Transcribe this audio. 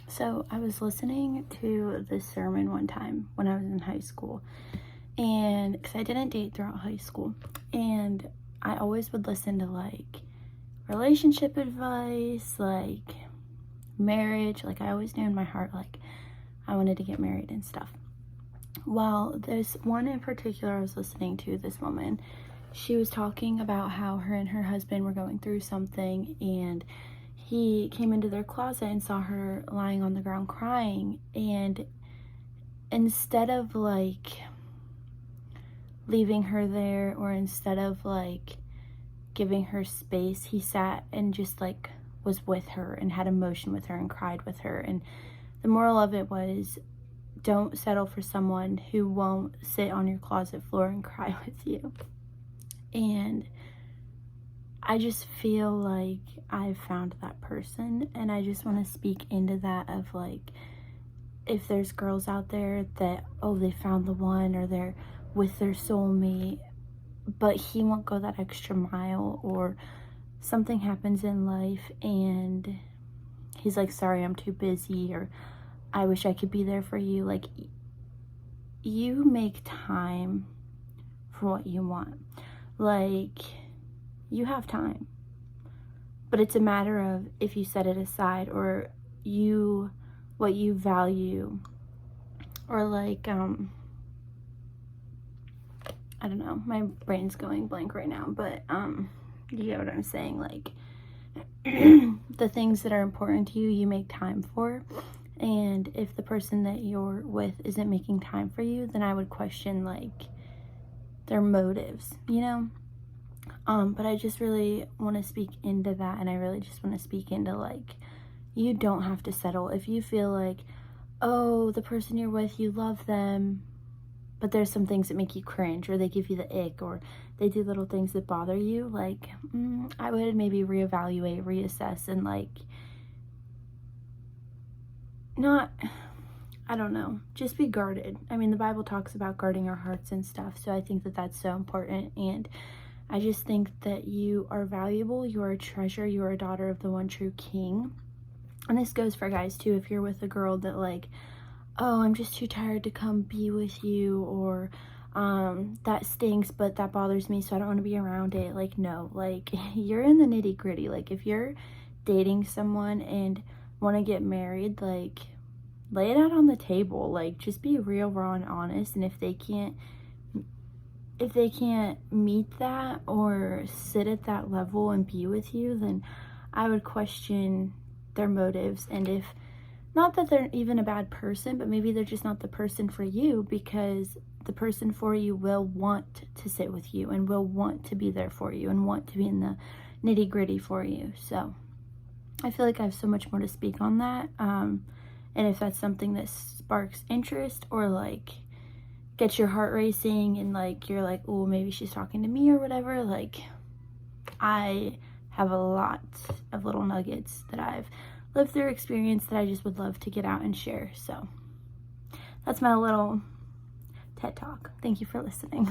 So I was listening to this sermon one time when I was in high school, and because I didn't date throughout high school, and I always would listen to like relationship advice, like marriage. Like I always knew in my heart, like I wanted to get married and stuff. Well, there's one in particular I was listening to, this woman. She was talking about how her and her husband were going through something, and he came into their closet and saw her lying on the ground crying. And instead of like leaving her there, or instead of like giving her space, he sat and just like was with her and had emotion with her and cried with her. And the moral of it was, don't settle for someone who won't sit on your closet floor and cry with you. And I just feel like I've found that person, and I just want to speak into that of like, if there's girls out there that, oh, they found the one, or they're with their soulmate, but he won't go that extra mile, or something happens in life and he's like, sorry, I'm too busy, or I wish I could be there for you. Like, you make time for what you want. Like, you have time, but it's a matter of if you set it aside, or what you value, or like I don't know, my brain's going blank right now, but you get what I'm saying. Like, the things that are important to you, you make time for. And if the person that you're with isn't making time for you, then I would question like their motives, you know? But I just really want to speak into that, and I really just want to speak into like, you don't have to settle. If you feel like, oh, the person you're with, you love them, but there's some things that make you cringe, or they give you the ick, or they do little things that bother you, like, I would maybe reevaluate, reassess, and like, not, I don't know, just be guarded. I mean, the Bible talks about guarding our hearts and stuff, so I think that that's so important. And I just think that you are valuable, you are a treasure, you are a daughter of the one true King. And this goes for guys too. If you're with a girl that like, oh, I'm just too tired to come be with you, or that stinks, but that bothers me, so I don't want to be around it. Like, no, like, you're in the nitty gritty. Like, if you're dating someone and want to get married, like, lay it out on the table. Like, just be real, raw, and honest. And if they can't meet that or sit at that level and be with you, then I would question their motives. And if, not that they're even a bad person, but maybe they're just not the person for you, because the person for you will want to sit with you and will want to be there for you and want to be in the nitty gritty for you. So I feel like I have so much more to speak on that. And if that's something that sparks interest, or like gets your heart racing, and like you're like, oh, maybe she's talking to me or whatever, like, I have a lot of little nuggets that I've lived through, experience, that I just would love to get out and share. So that's my little TED talk. Thank you for listening.